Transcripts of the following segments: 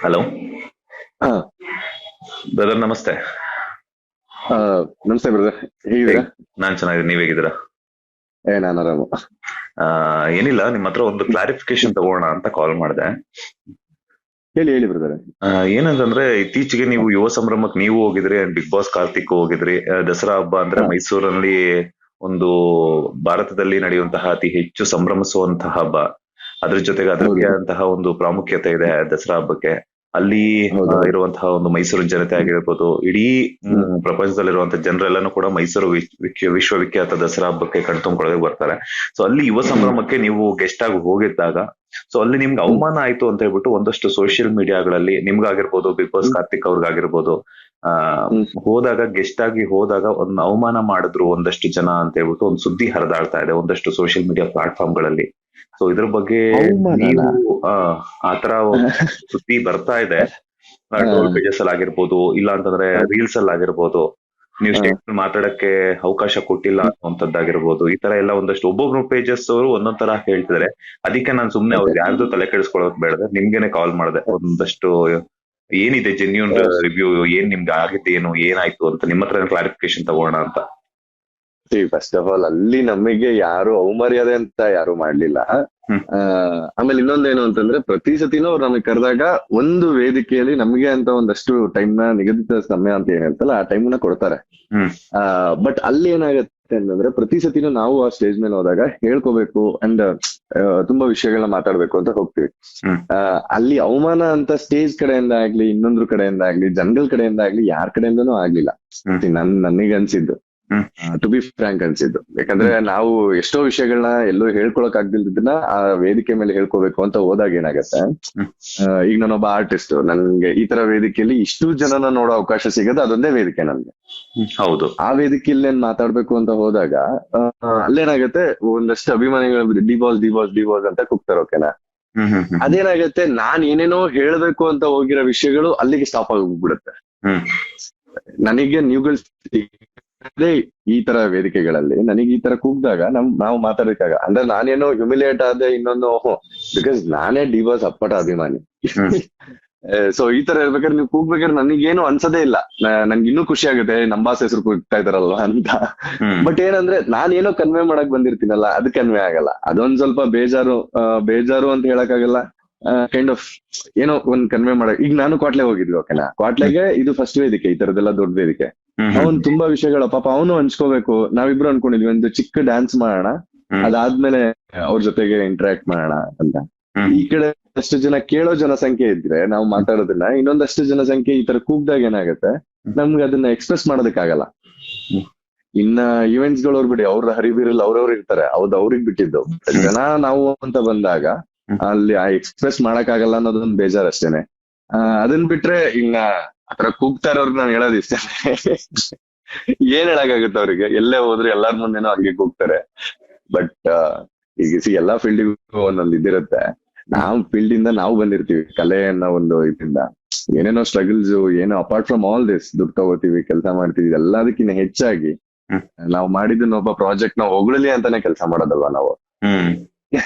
Hello ಹಾ. Brother, ನಮಸ್ತೆ. ನಮಸ್ತೆ ಬ್ರದರ್, ಹೇಗಿದ್ದೀರಾ? ನಾನ್ ಚೆನ್ನಾಗಿದ್ದೀನಿ, ನೀವ್ ಹೇಗಿದ್ದೀರಾ? ನಾನು ಆರಾಮು. ಆ ಏನಿಲ್ಲ, ನಿಮ್ ಹತ್ರ ಒಂದು ಕ್ಲಾರಿಫಿಕೇಶನ್ ತಗೋಣ ಅಂತ ಕಾಲ್ ಮಾಡಿದೆ. ಹೇಳಿ ಹೇಳಿ ಬ್ರದರ್. ಏನಂತಂದ್ರೆ, ಇತ್ತೀಚೆಗೆ ನೀವು ಯುವ ಸಂಭ್ರಮಕ್ಕೆ ನೀವು ಹೋಗಿದ್ರಿ, ಬಿಗ್ ಬಾಸ್ ಕಾರ್ತಿಕ್ ಹೋಗಿದ್ರಿ. ದಸರಾ ಹಬ್ಬ ಅಂದ್ರೆ ಹಾ. ಮೈಸೂರಲ್ಲಿ ಒಂದು ಭಾರತದಲ್ಲಿ ನಡೆಯುವಂತಹ ಅತಿ ಹೆಚ್ಚು ಸಂಭ್ರಮಿಸುವಂತಹ ಹಬ್ಬ. ಅದ್ರ ಜೊತೆಗೆ ಹೌದು ಅದಕ್ಕೆ ಅಂತಹ ಒಂದು ಪ್ರಾಮುಖ್ಯತೆ ಇದೆ ದಸರಾ ಹಬ್ಬಕ್ಕೆ. ಅಲ್ಲಿ ಹೌದು ಹೌದು. ಇರುವಂತಹ ಒಂದು ಮೈಸೂರು ಜನತೆ ಆಗಿರ್ಬೋದು, ಇಡೀ ಹ್ಮ್ ಪ್ರಪಂಚದಲ್ಲಿರುವಂತಹ ಜನರೆಲ್ಲನೂ ಕೂಡ ಮೈಸೂರು ವಿಶ್ವವಿಖ್ಯಾತ ದಸರಾ ಹಬ್ಬಕ್ಕೆ ಕಣ್ತುಂಬಿಕೊಳ್ಳೋಕೆ ಬರ್ತಾರೆ. ಸೊ ಅಲ್ಲಿ ಯುವ ಹ್ಮ್ ಸಂಭ್ರಮಕ್ಕೆ ನೀವು ಗೆಸ್ಟ್ ಆಗಿ ಹೋಗಿದ್ದಾಗ, ಸೊ ಅಲ್ಲಿ ನಿಮ್ಗೆ ಹ್ಮ್ ಅವಮಾನ ಆಯ್ತು ಅಂತ ಹೇಳ್ಬಿಟ್ಟು ಒಂದಷ್ಟು ಸೋಷಿಯಲ್ ಮೀಡಿಯಾಗಳಲ್ಲಿ ನಿಮ್ಗಾಗಿರ್ಬೋದು, ಬಿಗ್ ಬಾಸ್ ಹ್ಮ್ ಕಾರ್ತಿಕ್ ಅವ್ರಿಗಾಗಿರ್ಬೋದು, ಆ ಹ್ಮ್. ಹೋದಾಗ ಗೆಸ್ಟ್ ಆಗಿ ಹೋದಾಗ ಒಂದು ಅವಮಾನ ಮಾಡಿದ್ರು ಒಂದಷ್ಟು ಜನ ಅಂತ ಹೇಳ್ಬಿಟ್ಟು ಒಂದು ಸುದ್ದಿ ಹರಿದಾಡ್ತಾ ಇದೆ ಒಂದಷ್ಟು ಸೋಷಿಯಲ್ ಮೀಡಿಯಾ ಪ್ಲಾಟ್ಫಾರ್ಮ್ ಗಳಲ್ಲಿ. ಸೊ ಇದ್ರ ಬಗ್ಗೆ ಅವಮಾನನ? ನೀವು ಆ ಆತರ ಸುದ್ದಿ ಬರ್ತಾ ಇದೆ. ಟ್ರೋಲ್ ಪೇಜಸ್ ಅಲ್ಲಿ ಆಗಿರ್ಬೋದು, ಇಲ್ಲ ಅಂತಂದ್ರೆ ರೀಲ್ಸ್ ಅಲ್ಲಿ ಆಗಿರ್ಬೋದು, ನೀವು ಸ್ಟೇಟ್ ಮಾತಾಡಕ್ಕೆ ಅವಕಾಶ ಕೊಟ್ಟಿಲ್ಲ ಅನ್ನುವಂಥದ್ದಾಗಿರ್ಬೋದು. ಈ ತರ ಎಲ್ಲ ಒಂದಷ್ಟು ಒಬ್ಬೊಬ್ರು ಪೇಜಸ್ ಅವರು ಒಂದೊಂದ್ ತರ ಹೇಳ್ತಿದ್ದಾರೆ. ಅದಕ್ಕೆ ನಾನು ಸುಮ್ನೆ ಓಕೆ. ಅವ್ರಿಗೆ ಯಾರ್ದು ತಲೆ ಕೆಡಿಸ್ಕೊಳ್ಳೋಕ್ ಬೇಡದೆ ನಿಮ್ಗೆನೆ ಕಾಲ್ ಮಾಡಿದೆ. ಒಂದಷ್ಟು ಏನಿದೆ ಜೆನ್ಯೂನ್ ರಿವ್ಯೂ, ಏನ್ ನಿಮ್ಗೆ ಆಗಿದ್ದು, ಏನು ಏನಾಯ್ತು ಅಂತ ನಿಮ್ಮ ಹತ್ರ ಕ್ಲಾರಿಫಿಕೇಶನ್ ತಗೋಣ ಅಂತ. ಫಸ್ಟ್ ಆಫ್ ಆಲ್, ಅಲ್ಲಿ ನಮಗೆ ಯಾರು ಅವಮರ್ಯಾದೆ ಅಂತ ಯಾರು ಮಾಡ್ಲಿಲ್ಲ. ಹ್ಮ್ ಆಮೇಲೆ ಇನ್ನೊಂದೇನು ಅಂತಂದ್ರೆ, ಪ್ರತಿ ಸತಿನೂ ಅವ್ರು ನಮಗೆ ಕರೆದಾಗ ಒಂದು ವೇದಿಕೆಯಲ್ಲಿ ನಮಗೆ ಅಂತ ಒಂದಷ್ಟು ಟೈಮ್ ನ, ನಿಗದಿತ ಸಮಯ ಅಂತ ಏನ್ ಹೇಳ್ತಲ್ಲ, ಆ ಟೈಮ್ ನ ಕೊಡ್ತಾರೆ. ಹ್ಮ್ ಬಟ್ ಅಲ್ಲಿ ಏನಾಗುತ್ತೆ ಅಂತಂದ್ರೆ, ಪ್ರತಿ ಸತಿನೂ ನಾವು ಆ ಸ್ಟೇಜ್ ಮೇಲೆ ಹೋದಾಗ ಹೇಳ್ಕೋಬೇಕು ಅಂಡ್ ತುಂಬಾ ವಿಷಯಗಳನ್ನ ಮಾತಾಡ್ಬೇಕು ಅಂತ ಹೋಗ್ತೀವಿ. ಹ್ಮ್ ಅಲ್ಲಿ ಅವಮಾನ ಅಂತ ಸ್ಟೇಜ್ ಕಡೆಯಿಂದ ಆಗ್ಲಿ, ಇನ್ನೊಂದ್ರ ಕಡೆಯಿಂದ ಆಗ್ಲಿ, ಜನಗಳ ಕಡೆಯಿಂದ ಆಗ್ಲಿ, ಯಾರ ಕಡೆಯಿಂದನೂ ಆಗ್ಲಿಲ್ಲ. ಹ್ಮ್ ನನಗೆ ಅನ್ಸಿದ್ದು, ಹ್ಮ್ ಟು ಬಿ ಫ್ರಾಂಕ್ ಅನ್ಸಿದ್ದು. ಯಾಕಂದ್ರೆ ನಾವು ಎಷ್ಟೋ ವಿಷಯಗಳನ್ನ ಎಲ್ಲೂ ಹೇಳ್ಕೊಳಕ್ ಆಗ್ದಿದ್ದನ್ನ ಆ ವೇದಿಕೆ ಮೇಲೆ ಹೇಳ್ಕೋಬೇಕು ಅಂತ ಹೋದಾಗ ಏನಾಗತ್ತೆ, ಹ್ಮ್ ಈಗ ನಾನೊಬ್ಬ ಆರ್ಟಿಸ್ಟ್, ನನ್ಗೆ ಈ ತರ ವೇದಿಕೆಯಲ್ಲಿ ಇಷ್ಟು ಜನನ ನೋಡೋ ಅವಕಾಶ ಸಿಗೋದು ಅದೊಂದೇ ವೇದಿಕೆ ನನ್ಗೆ. ಹೌದು. ಆ ವೇದಿಕೆಯಲ್ಲಿ ನಾನು ಮಾತಾಡ್ಬೇಕು ಅಂತ ಹೋದಾಗ ಅಲ್ಲೇನಾಗತ್ತೆ, ಒಂದಷ್ಟು ಅಭಿಮಾನಿಗಳು D boss D boss D boss ಅಂತ ಕೂಗ್ತಾರೆ. ಓಕೆನಾ? ಹ್ಮ್ ಹ್ಮ್ ಹ್ಮ್ ಅದೇನಾಗತ್ತೆ, ನಾನ್ ಏನೇನೋ ಹೇಳ್ಬೇಕು ಅಂತ ಹೋಗಿರೋ ವಿಷಯಗಳು ಅಲ್ಲಿಗೆ ಸ್ಟಾಪ್ ಆಗೋಗ್ಬಿಡುತ್ತೆ. ಹ್ಮ್ ನನಗೆ ನೀವುಗಳು ಅದೇ ಈ ತರ ವೇದಿಕೆಗಳಲ್ಲಿ ನನಗೆ ಈ ತರ ಕೂಗ್ದಾಗ ನಾವು ಮಾತಾಡಕ್ಕಾಗ, ಅಂದ್ರೆ ನಾನೇನೋ ಹ್ಯುಮಿಲಿಯೇಟ್ ಆದೆ ಇನ್ನೊಂದು, ಬಿಕಾಸ್ ನಾನೇ ಡಿ ಬಾಸ್ ಅಪ್ಪಟ ಅಭಿಮಾನಿ. ಹ್ಮ್ ಸೊ ಈ ತರ ಇರ್ಬೇಕಾದ್ರೆ ನೀವು ಕೂಗ್ಬೇಕಾದ್ರೆ ನನಗೇನು ಅನ್ಸದೇ ಇಲ್ಲ. ನನ್ಗೆ ಇನ್ನೂ ಖುಷಿ ಆಗುತ್ತೆ, ನಮ್ ಬಾಸ್ ಹೆಸರು ಕೂಗ್ತಾ ಇದಾರಲ್ವಾ ಅಂತ. ಹ್ಮ್ ಬಟ್ ಏನಂದ್ರೆ, ನಾನೇನೋ ಕನ್ವೆ ಮಾಡಕ್ ಬಂದಿರ್ತೀನಲ್ಲ, ಅದು ಕನ್ವೆ ಆಗಲ್ಲ. ಅದೊಂದ್ ಸ್ವಲ್ಪ ಬೇಜಾರು ಅಂತ ಹೇಳಕ್ಕಾಗಲ್ಲ. ಕೈಂಡ್ ಆಫ್ ಏನೋ ಒಂದ್ ಕನ್ವೆ ಮಾಡಕ್. ಈಗ ನಾನು ಕ್ವಾಟ್ಲೆ ಹೋಗಿದ್ವಿ. ಓಕೆನಾ? ಕ್ವಾಟ್ಲೆಗೆ ಇದು ಫಸ್ಟ್ ವೇದಿಕೆ, ಈ ತರದೆಲ್ಲ ದೊಡ್ಡ ವೇದಿಕೆ. ಹ್ಮ್ ಅವನ್ ತುಂಬಾ ವಿಷಯಗಳ ಪಾಪ ಅವನು ಹಂಚ್ಕೋಬೇಕು. ನಾವಿಬ್ರು ಅನ್ಕೊಂಡಿದ್ವಿ ಒಂದು ಚಿಕ್ಕ ಡ್ಯಾನ್ಸ್ ಮಾಡೋಣ, ಹ್ಮ್ ಅದಾದ್ಮೇಲೆ ಅವ್ರ ಜೊತೆಗೆ ಇಂಟರಾಕ್ಟ್ ಮಾಡೋಣ ಅಂತ. ಹ್ಮ್ ಈ ಕಡೆ ಅಷ್ಟು ಜನ ಕೇಳೋ ಜನಸಂಖ್ಯೆ ಇದ್ರೆ ನಾವು ಮಾತಾಡೋದನ್ನ, ಇನ್ನೊಂದಷ್ಟು ಜನಸಂಖ್ಯೆ ಈ ತರ ಕೂಗ್ದಾಗ ಏನಾಗತ್ತೆ, ನಮ್ಗೆ ಅದನ್ನ ಎಕ್ಸ್ಪ್ರೆಸ್ ಮಾಡೋದಕ್ಕಾಗಲ್ಲ. ಹ್ಮ್ ಇನ್ನ ಈವೆಂಟ್ಸ್ ಗಳು ಬಿಡಿ, ಅವ್ರ ಹರಿಬಿರಲ್ ಅವ್ರವ್ರು ಇರ್ತಾರೆ, ಅವ್ರಿಗೆ ಬಿಟ್ಟಿದ್ದು. ಜನ ನಾವು ಅಂತ ಬಂದಾಗ ಅಲ್ಲಿ ಆ ಎಕ್ಸ್ಪ್ರೆಸ್ ಮಾಡಕ್ ಆಗಲ್ಲ ಅನ್ನೋದೊಂದು ಬೇಜಾರ್ ಅಷ್ಟೇನೆ. ಅದನ್ ಬಿಟ್ರೆ ಇನ್ನ ಆತರ ಕೂಗ್ತಾ ಇರೋರ್ಗೆ ನಾನು ಹೇಳೋದು ಇಷ್ಟ. ಏನ್ ಹೇಳಕ್ಕಾಗುತ್ತೆ ಅವ್ರಿಗೆ? ಎಲ್ಲೇ ಹೋದ್ರು ಎಲ್ಲಾರ ಮುಂದೆನೋ ಹಂಗೆ ಕೂಗ್ತಾರೆ. ಬಟ್ ಈಗ ಎಲ್ಲಾ ಫೀಲ್ಡಿಗೂ ಒಂದೊಂದು ಇದಿರುತ್ತೆ. ನಾವು ಫೀಲ್ಡ್ ಇಂದ ನಾವು ಬಂದಿರ್ತೀವಿ, ಕಲೆ ಅನ್ನೋ ಒಂದು ಇದರಿಂದ ಏನೇನೋ ಸ್ಟ್ರಗಲ್ಸ್, ಏನೋ ಅಪಾರ್ಟ್ ಫ್ರಮ್ ಆಲ್ ದಿಸ್, ದುಡ್ಡು ತಗೋತೀವಿ, ಕೆಲಸ ಮಾಡ್ತೀವಿ. ಎಲ್ಲದಕ್ಕಿಂತ ಹೆಚ್ಚಾಗಿ ಹ್ಮ್ ನಾವು ಮಾಡಿದ್ದನ್ನ ಒಬ್ಬ ಪ್ರಾಜೆಕ್ಟ್ ನ ಹೊಗಳಲಿ ಅಂತಾನೆ ಕೆಲಸ ಮಾಡೋದಲ್ವಾ ನಾವು. ಹ್ಮ್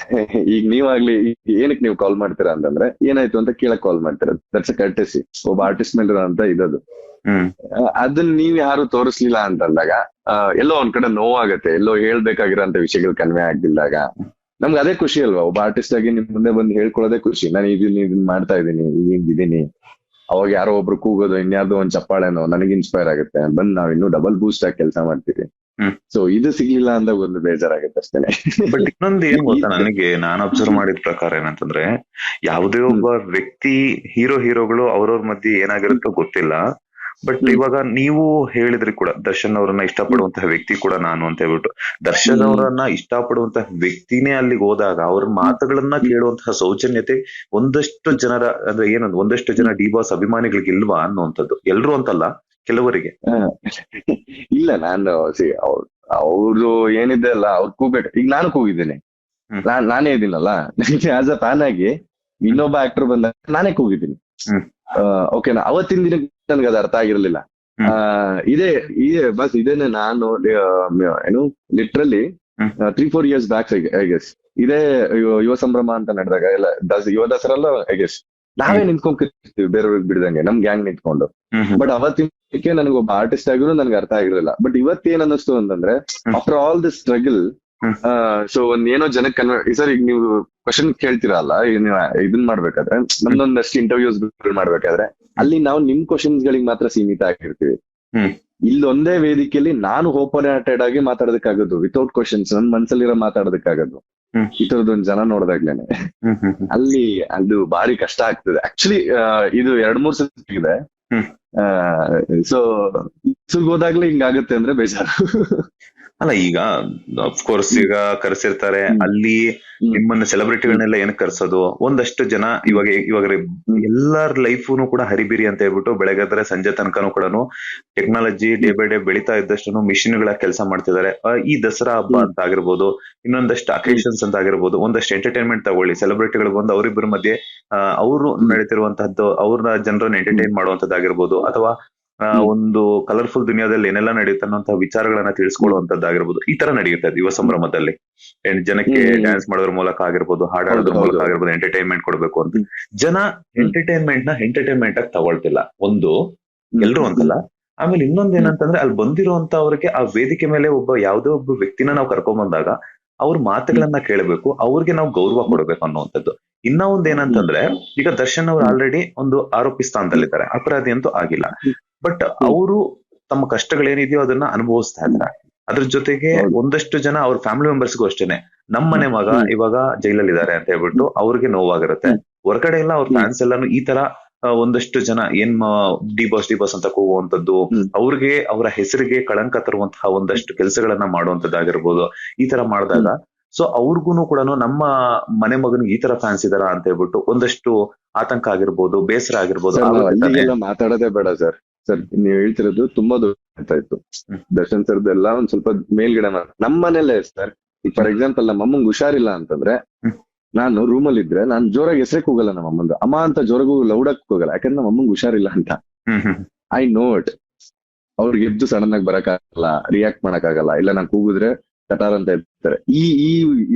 ಈಗ ನೀವಾಗ್ಲಿ ಏನಕ್ಕೆ ನೀವು ಕಾಲ್ ಮಾಡ್ತೀರಾ ಅಂತಂದ್ರೆ, ಏನಾಯ್ತು ಅಂತ ಕೇಳಕ್ ಕಾಲ್ ಮಾಡ್ತೀರಾ. ದಟ್ಸ್ ಅ ಕರ್ಟಸಿ, ಒಬ್ಬ ಆರ್ಟಿಸ್ಟ್ ಮೇಲೆ ಅಂತ ಇದದು. ಹ್ಮ್ ಅದನ್ನ ನೀವ್ ಯಾರು ತೋರಿಸ್ಲಿಲ್ಲ ಅಂತಂದಾಗ ಎಲ್ಲೋ ಒಂದ್ ಕಡೆ ನೋವಾಗತ್ತೆ. ಎಲ್ಲೋ ಹೇಳ್ಬೇಕಾಗಿರೋಂತ ವಿಷಯಗಳು ಕನ್ವೆ ಆಗ್ದಿಲ್ದಾಗ ನಮ್ಗೆ ಅದೇ ಖುಷಿ ಅಲ್ವಾ? ಒಬ್ಬ ಆರ್ಟಿಸ್ಟ್ ಆಗಿ ನಿಮ್ ಮುಂದೆ ಬಂದು ಹೇಳ್ಕೊಳ್ಳೋದೇ ಖುಷಿ. ನಾನು ಇದನ್ನ ಮಾಡ್ತಾ ಇದ್ದೀನಿ, ಹಿಂಗಿದ್ದೀನಿ. ಅವಾಗ ಯಾರೋ ಒಬ್ರು ಕೂಗೋದು, ಇನ್ಯಾರ್ದೋ ಒಂದ್ ಚಪ್ಪಾಳೆನೋ ನನಗೆ ಇನ್ಸ್ಪೈರ್ ಆಗುತ್ತೆ. ಬಂದ್ ನಾವ್ ಇನ್ನೂ ಡಬಲ್ ಬೂಸ್ಟ್ ಆಗಿ ಕೆಲಸ ಮಾಡ್ತೀವಿ. ಹ್ಮ್ ಸೊ ಇದು ಸಿಗ್ಲಿಲ್ಲ ಅಂದಾಗ ಒಂದು ಬೇಜಾರಾಗತ್ತೆ ಅಷ್ಟೇನೆ. ಬಟ್ ಇನ್ನೊಂದು ಏನ್ ಗೊತ್ತಾ, ನನಗೆ ನಾನು ಅಬ್ಸರ್ವ್ ಮಾಡಿದ ಪ್ರಕಾರ ಏನಂತಂದ್ರೆ, ಯಾವುದೇ ಒಬ್ಬ ವ್ಯಕ್ತಿ ಹೀರೋಗಳು ಅವ್ರವ್ರ ಮಧ್ಯೆ ಏನಾಗಿರುತ್ತೋ ಗೊತ್ತಿಲ್ಲ. ಬಟ್ ಇವಾಗ ನೀವು ಹೇಳಿದ್ರಿ ಕೂಡ, ದರ್ಶನ್ ಅವರನ್ನ ಇಷ್ಟಪಡುವಂತಹ ವ್ಯಕ್ತಿ ಕೂಡ ನಾನು ಅಂತ ಹೇಳ್ಬಿಟ್ಟು. ದರ್ಶನ್ ಅವರನ್ನ ಇಷ್ಟಪಡುವಂತಹ ವ್ಯಕ್ತಿನೇ ಅಲ್ಲಿಗೆ ಹೋದಾಗ ಅವ್ರ ಮಾತುಗಳನ್ನ ಕೇಳುವಂತಹ ಸೌಜನ್ಯತೆ ಒಂದಷ್ಟು ಜನರ, ಅಂದ್ರೆ ಏನೊಂದು ಒಂದಷ್ಟು ಜನ ಡಿ ಬಾಸ್ ಅಭಿಮಾನಿಗಳಿಗೆ ಇಲ್ವಾ ಅನ್ನುವಂಥದ್ದು. ಎಲ್ರು ಅಂತಲ್ಲ, ಕೆಲವರಿಗೆ. ಇಲ್ಲ, ನಾನು ಅವ್ರು ಏನಿದೆ ಅಲ್ಲ, ಅವ್ರು ಕೂಗ್ಬೇಕು. ಈಗ ನಾನು ಕೂಗಿದ್ದೀನಿ, ಹ್ಮ್ ನಾನೇ ಇದ್ದೀನಲ್ಲ. ಆಸ್ ಅ ಫ್ಯಾನ್ ಆಗಿ ಇನ್ನೊಬ್ಬ ಆಕ್ಟರ್ ಬಂದಾಗ ನಾನೇ ಕೂಗಿದ್ದೀನಿ. ಹ್ಮ್ ಓಕೆನಾ? ಅವತ್ತಿನ ದಿನ ನನ್ಗೆ ಅದು ಅರ್ಥ ಆಗಿರ್ಲಿಲ್ಲ. ಹ್ಮ್ ಇದೇ ಬಸ್ ಇದೇನೆ. ನಾನು ಏನು literally hmm 3-4 years back I guess, ಇದೇ ಯುವ ಸಂಭ್ರಮ ಅಂತ ನಡೆದಾಗ, ಎಲ್ಲ ಯುವ ದಸರಲ್ಲ ಐ ಗೆಸ್, ನಾವೇ ನಿಂತ್ಕೊಂಡ್ಕಿರ್ತೀವಿ ಬೇರೆಯವ್ರಿಗೆ ಬಿಡ್ದಂಗೆ ನಮ್ ಗ್ಯಾಂಗ್ ನಿಂತ್ಕೊಂಡು. ಬಟ್ ಅವತ್ತಿನಕ್ಕೆ ನನಗೆ ಒಬ್ಬ ಆರ್ಟಿಸ್ಟ್ ಆಗಿರೋ ನನ್ಗೆ ಅರ್ಥ ಆಗಿರಲಿಲ್ಲ. ಬಟ್ ಇವತ್ತೇನ್ ಅನ್ನಿಸ್ತು ಅಂತಂದ್ರೆ after all the struggle, so ಒಂದ್ ಏನೋ ಜನಕ್ಕೆ ಸರ್ ಈಗ ನೀವು ಕ್ವಶನ್ ಕೇಳ್ತೀರಲ್ಲ, ಇದನ್ ಮಾಡ್ಬೇಕಾದ್ರೆ ನಮ್ದೊಂದಷ್ಟು ಇಂಟರ್ವ್ಯೂಸ್ ಮಾಡ್ಬೇಕಾದ್ರೆ ಅಲ್ಲಿ ನಾವು ನಿಮ್ ಕ್ವಶನ್ಸ್ ಗಳಿಗೆ ಮಾತ್ರ ಸೀಮಿತ ಆಗಿರ್ತೀವಿ. ಇಲ್ಲೊಂದೇ ವೇದಿಕೆಯಲ್ಲಿ ನಾನು ಓಪನ್ ಹಾರ್ಟೆಡ್ ಆಗಿ ಮಾತಾಡೋದಕ್ಕಾಗದು, ವಿತೌಟ್ ಕ್ವಶನ್ಸ್ ನನ್ ಮನ್ಸಲ್ಲಿರೋ ಮಾತಾಡೋದಕ್ಕಾಗದು. ಈ ತರದೊಂದ್ ಜನ ನೋಡಿದಾಗ್ಲೇನೆ ಅಲ್ಲಿ ಅದು ಭಾರಿ ಕಷ್ಟ ಆಗ್ತದೆ ಆಕ್ಚುಲಿ. ಇದು 2-3 ಸತಿ ಇದೆ. ಸೊ ಹೋದಾಗ್ಲೇ ಹಿಂಗಾಗುತ್ತೆ ಅಂದ್ರೆ ಬೇಜಾರು. ಅಲ್ಲ, ಈಗ ಅಫ್ಕೋರ್ಸ್ ಈಗ ಕರೆಸಿರ್ತಾರೆ ಅಲ್ಲಿ ನಿಮ್ಮನ್ನ ಸೆಲೆಬ್ರಿಟಿಗಳನ್ನೆಲ್ಲ ಏನಕ್ಕೆ ಕರ್ಸೋದು? ಒಂದಷ್ಟು ಜನ ಇವಾಗ ಎಲ್ಲಾರ ಲೈಫ್ನು ಕೂಡ ಹರಿಬಿರಿ ಅಂತ ಹೇಳ್ಬಿಟ್ಟು ಬೆಳಗಾದ್ರೆ ಸಂಜೆ ತನಕನೂ ಕೂಡ ಟೆಕ್ನಾಲಜಿ ಡೇ ಬೈ ಡೇ ಬೆಳೀತಾ ಇದ್ದಷ್ಟು ಮಿಷಿನ್ ಗಳ ಕೆಲಸ ಮಾಡ್ತಿದ್ದಾರೆ. ಈ ದಸರಾ ಹಬ್ಬ ಅಂತ ಆಗಿರ್ಬೋದು, ಇನ್ನೊಂದಷ್ಟು ಅಕೇಶನ್ಸ್ ಅಂತ ಆಗಿರ್ಬೋದು, ಒಂದಷ್ಟು ಎಂಟರ್ಟೈನ್ಮೆಂಟ್ ತಗೊಳ್ಳಿ, ಸೆಲೆಬ್ರಿಟಿಗಳು ಬಂದು ಅವರಿಬ್ಬರ ಮಧ್ಯೆ ಅವರು ನಡೀತಿರುವಂತಹದ್ದು ಅವ್ರ ಜನರನ್ನ ಎಂಟರ್ಟೈನ್ ಮಾಡುವಂತದ್ದಾಗಿರ್ಬೋದು, ಅಥವಾ ಒಂದು ಕಲರ್ಫುಲ್ ದುನಿಯಾದಲ್ಲಿ ಏನೆಲ್ಲ ನಡೆಯುತ್ತೆ ಅನ್ನೋಂತಹ ವಿಚಾರಗಳನ್ನ ತಿಳಿಸ್ಕೊಳ್ಳುವಂತದ್ದಾಗಿರ್ಬೋದು. ಈ ತರ ನಡೆಯುತ್ತೆ ಯುವ ಸಂಭ್ರಮದಲ್ಲಿ. ಜನಕ್ಕೆ ಡ್ಯಾನ್ಸ್ ಮಾಡೋದ್ರ ಮೂಲಕ ಆಗಿರ್ಬೋದು, ಹಾಡಾಡೋದ್ರ ಮೂಲಕ ಆಗಿರ್ಬೋದು, ಎಂಟರ್ಟೈನ್ಮೆಂಟ್ ಕೊಡ್ಬೇಕು ಅಂತ. ಜನ ಎಂಟರ್ಟೈನ್ಮೆಂಟ್ ಆಗಿ ತಗೊಳ್ತಿಲ್ಲ, ಒಂದು ಎಲ್ರು ಅಂತಲ್ಲ. ಆಮೇಲೆ ಇನ್ನೊಂದ್ ಏನಂತಂದ್ರೆ ಅಲ್ಲಿ ಬಂದಿರುವಂತವ್ರಿಗೆ ಆ ವೇದಿಕೆ ಮೇಲೆ ಯಾವುದೋ ಒಬ್ಬ ವ್ಯಕ್ತಿನ ನಾವು ಕರ್ಕೊಂಡ್ ಬಂದಾಗ ಅವ್ರ ಮಾತುಗಳನ್ನ ಕೇಳಬೇಕು, ಅವ್ರಿಗೆ ನಾವು ಗೌರವ ಕೊಡ್ಬೇಕು ಅನ್ನುವಂಥದ್ದು. ಇನ್ನ ಒಂದ್ ಏನಂತಂದ್ರೆ, ಈಗ ದರ್ಶನ್ ಅವ್ರು ಆಲ್ರೆಡಿ ಒಂದು ಆರೋಪಿ ಸ್ಥಾನದಲ್ಲಿದ್ದಾರೆ, ಅಪರಾಧಿ ಅಂತೂ ಆಗಿಲ್ಲ. ಬಟ್ ಅವರು ತಮ್ಮ ಕಷ್ಟಗಳೇನಿದೆಯೋ ಅದನ್ನ ಅನುಭವಿಸ್ತಾ ಇದ್ದಾರೆ. ಅದ್ರ ಜೊತೆಗೆ ಒಂದಷ್ಟು ಜನ ಅವ್ರ ಫ್ಯಾಮಿಲಿ ಮೆಂಬರ್ಸ್ಗೂ ಅಷ್ಟೇನೆ, ನಮ್ಮನೆ ಮಗ ಇವಾಗ ಜೈಲಲ್ಲಿ ಇದಾರೆ ಅಂತ ಹೇಳ್ಬಿಟ್ಟು ಅವ್ರಿಗೆ ನೋವಾಗಿರುತ್ತೆ. ಹೊರಗಡೆ ಎಲ್ಲ ಅವ್ರ ಫ್ಯಾನ್ಸ್ ಎಲ್ಲಾನು ಈ ತರ ಒಂದಷ್ಟು ಜನ ಡಿ ಬಾಸ್ ಅಂತ ಕೂಗುವಂತದ್ದು, ಅವ್ರಿಗೆ ಅವರ ಹೆಸರಿಗೆ ಕಳಂಕ ತರುವಂತಹ ಒಂದಷ್ಟು ಕೆಲಸಗಳನ್ನ ಮಾಡುವಂತದ್ದಾಗಿರ್ಬೋದು. ಈ ತರ ಮಾಡಿದಾಗ ಸೊ ಅವ್ರಿಗೂ ಕೂಡ ನಮ್ಮ ಮನೆ ಮಗನಿಗೆ ಈ ತರ ಫ್ಯಾನ್ಸ್ ಇದಾರ ಅಂತ ಹೇಳ್ಬಿಟ್ಟು ಒಂದಷ್ಟು ಆತಂಕ ಆಗಿರ್ಬೋದು, ಬೇಸರ ಆಗಿರ್ಬೋದು. ಮಾತಾಡೋದೇ ಬೇಡ ಸರ್. ನೀವ್ ಹೇಳ್ತಿರೋದು ತುಂಬಾ ದೊಡ್ಡ. ದರ್ಶನ್ ಸರ್ದೆಲ್ಲ ಒಂದ್ ಸ್ವಲ್ಪ ಮೇಲ್ಗಡೆ ನಮ್ಮ ಮನೇಲೆ ಸರ್. ಈಗ ಫಾರ್ ಎಕ್ಸಾಂಪಲ್ ನಮ್ಮ ಅಮ್ಮಂಗ್ ಹುಷಾರಿಲ್ಲ ಅಂತಂದ್ರೆ ನಾನು ರೂಮಲ್ಲಿ ಇದ್ರೆ ನಾನು ಜೋರಾಗಿ ಹೆಸರಕ್ಕೆ ಹೋಗಲ್ಲ. ನಮ್ಮ ಅಮ್ಮಂದು ಅಮ್ಮ ಅಂತ ಜೋರಾಗೂ ಲೌಡಕ್ ಹೋಗಲ್ಲ, ಯಾಕಂದ್ರೆ ನಮ್ಮ ಅಮ್ಮಂಗ್ ಹುಷಾರಿಲ್ಲ ಅಂತ. I know it. ಅವ್ರಿಗೆ ಎದ್ದು ಸಡನ್ ಆಗಿ ಬರಕ್ಕಾಗಲ್ಲ, ರಿಯಾಕ್ಟ್ ಮಾಡಕ್ಕಾಗಲ್ಲ, ಇಲ್ಲ ನಾನು ಕೂಗಿದ್ರೆ ಕಟಾರ್ ಅಂತ ಇರ್ತಾರೆ. ಈ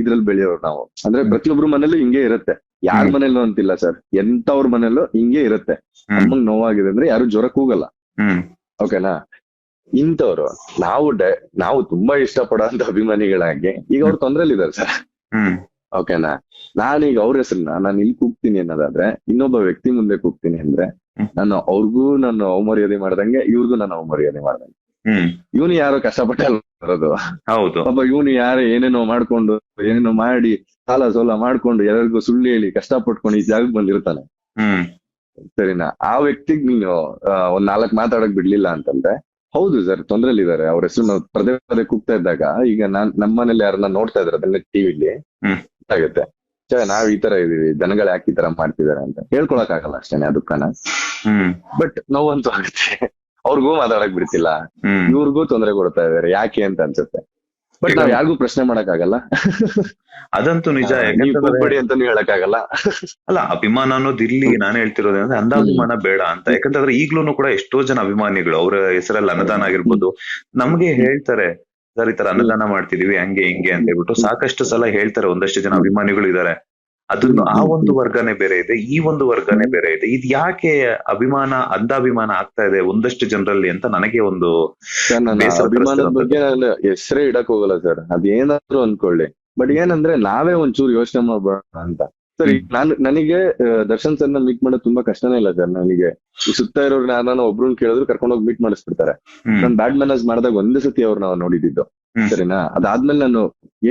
ಇದ್ರಲ್ಲಿ ಬೆಳೆಯೋರು ನಾವು. ಅಂದ್ರೆ ಪ್ರತಿಯೊಬ್ರು ಮನೇಲೂ ಹಿಂಗೆ ಇರುತ್ತೆ, ಯಾರ ಮನೇಲೂ ಅಂತಿಲ್ಲ ಸರ್, ಎಂತವ್ರ ಮನೇಲೂ ಹಿಂಗೆ ಇರುತ್ತೆ. ಅಮ್ಮಂಗ್ ನೋವಾಗಿದೆ ಅಂದ್ರೆ ಯಾರು ಜ್ವರ ಕೂಗಲ್ಲ. ಓಕೆನಾ? ಇಂಥವ್ರು ನಾವು ತುಂಬಾ ಇಷ್ಟಪಡೋಂತ ಅಭಿಮಾನಿಗಳಾಗಿ ಈಗ ಅವ್ರು ತೊಂದ್ರೆಲಿದ್ದಾರೆ ಸರ್. ಓಕೆನಾ? ನಾನೀಗ ಅವ್ರ ಹೆಸರನ್ನ ನಾನು ಇಲ್ಲಿ ಕೂಗ್ತೀನಿ ಅನ್ನೋದಾದ್ರೆ, ಇನ್ನೊಬ್ಬ ವ್ಯಕ್ತಿ ಮುಂದೆ ಕೂಗ್ತೀನಿ ಅಂದ್ರೆ ನಾನು ಅವ್ರಿಗೂ ನಾನು ಅವಮರ್ಯಾದೆ ಮಾಡ್ದಂಗೆ, ಇವ್ರಿಗೂ ನಾನು ಅವಮರ್ಯಾದೆ ಮಾಡ್ದಂಗೆ. ಇವನು ಯಾರೋ ಕಷ್ಟಪಟ್ಟ ಬರೋದು, ಪಾಪ ಇವನು ಯಾರು ಏನೇನೋ ಮಾಡ್ಕೊಂಡು ಏನೇನೋ ಮಾಡಿ ಸಾಲ ಸೋಲ ಮಾಡ್ಕೊಂಡು ಎಲ್ಲರಿಗೂ ಸುಳ್ಳು ಹೇಳಿ ಕಷ್ಟಪಟ್ಕೊಂಡು ಈ ಜಾಗಕ್ಕೆ ಬಂದಿರ್ತಾನೆ. ಸರಿನಾ? ಆ ವ್ಯಕ್ತಿಗ್ ನೀನು ಒಂದ್ 4 ಮಾತಾಡಕ್ ಬಿಡ್ಲಿಲ್ಲ ಅಂತಂದ್ರೆ, ಹೌದು ಸರ್ ತೊಂದ್ರೆಲಿದ್ದಾರೆ, ಅವ್ರ ಹೆಸರು ಪದೇ ಪದೇ ಕೂಗ್ತಾ ಇದ್ದಾಗ, ಈಗ ನಮ್ಮ ಮನೇಲಿ ಯಾರನ್ನ ನೋಡ್ತಾ ಇದಾರೆ ಅದನ್ನ ಟಿವಿಲಿ ಗೊತ್ತಾಗುತ್ತೆ, ನಾವ್ ಈ ತರ ಇದೀವಿ, ಜನಗಳು ಯಾಕೆ ಈ ತರ ಮಾಡ್ತಿದಾರೆ ಅಂತ ಹೇಳ್ಕೊಳಕ್ ಆಗಲ್ಲ ಅಷ್ಟೇನೆ ಆ ದುಃಖನ. ಬಟ್ ನೋವಂತೂ ಆಗುತ್ತೆ. ಅವ್ರಿಗೂ ಮಾತಾಡಕ್ ಬಿಡ್ತಿಲ್ಲ, ಇವ್ರಿಗೂ ತೊಂದರೆ ಕೊಡ್ತಾ ಇದಾರೆ, ಯಾಕೆ ಅಂತ ಅನ್ಸುತ್ತೆ. ಬಟ್ ನಾವ್ ಯಾರಿಗೂ ಪ್ರಶ್ನೆ ಮಾಡಕ್ ಆಗಲ್ಲ. ಅದಂತೂ ನಿಜ. ಹೋಗ್ಬೇಡಿ ಅಂತಾನು ಹೇಳಕ್ ಆಗಲ್ಲ. ಅಲ್ಲ, ಅಭಿಮಾನ ಅನ್ನೋದು ಇಲ್ಲಿ ನಾನು ಹೇಳ್ತಿರೋದೇನಂದ್ರೆ ಅಂಧಾಭಿಮಾನ ಬೇಡ ಅಂತ. ಯಾಕಂತಂದ್ರೆ ಈಗ್ಲೂ ಕೂಡ ಎಷ್ಟೋ ಜನ ಅಭಿಮಾನಿಗಳು ಅವ್ರ ಹೆಸರಲ್ಲಿ ಅನ್ನದಾನ ಆಗಿರ್ಬೋದು ನಮ್ಗೆ ಹೇಳ್ತಾರೆ, ಸರ್ ಈ ತರ ಅನ್ನದಾನ ಮಾಡ್ತಿದೀವಿ ಹಂಗೆ ಹಿಂಗೆ ಅಂತ ಹೇಳ್ಬಿಟ್ಟು ಸಾಕಷ್ಟು ಸಲ ಹೇಳ್ತಾರೆ. ಒಂದಷ್ಟು ಜನ ಅಭಿಮಾನಿಗಳು ಇದಾರೆ. ಅದನ್ನು ಆ ಒಂದು ವರ್ಗನೇ ಬೇರೆ ಇದೆ, ಈ ಒಂದು ವರ್ಗನೇ ಬೇರೆ ಇದೆ. ಇದು ಯಾಕೆ ಅಂಧಾಭಿಮಾನ ಆಗ್ತಾ ಇದೆ ಒಂದಷ್ಟು ಜನರಲ್ಲಿ ಅಂತ ನನಗೆ ಒಂದು ಅಭಿಮಾನದ ಬಗ್ಗೆ ನಾನು ಹೆಸರೇ ಇಡಕ್ ಹೋಗಲ್ಲ ಸರ್. ಅದೇನಾದ್ರು ಅನ್ಕೊಳ್ಳಿ, ಬಟ್ ಏನಂದ್ರೆ ನಾವೇ ಒಂಚೂರು ಯೋಚನೆ ಮಾಡ್ಬೇಡ ಅಂತ. ಸರಿ, ನನಗೆ ದರ್ಶನ್ ಸರ್ನ ಮೀಟ್ ಮಾಡೋದು ತುಂಬಾ ಕಷ್ಟನೇ ಇಲ್ಲ ಸರ್. ನನಗೆ ಈ ಸುತ್ತ ಇರೋರ್ನ ಯಾರನ್ನ ಒಬ್ರನ್ನ ಕೇಳಿದ್ರು ಕರ್ಕೊಂಡೋಗಿ ಮೀಟ್ ಮಾಡಿಸ್ಬಿಡ್ತಾರೆ. ನಾನು ಬ್ಯಾಡ್ ಮ್ಯಾನರ್ಸ್ ಮಾಡಿದಾಗ ಒಂದೇ ಸತಿ ಅವ್ರನ್ನ ನೋಡಿದ್ದು. ಸರಿನಾ? ಅದಾದ್ಮೇಲೆ ನಾನು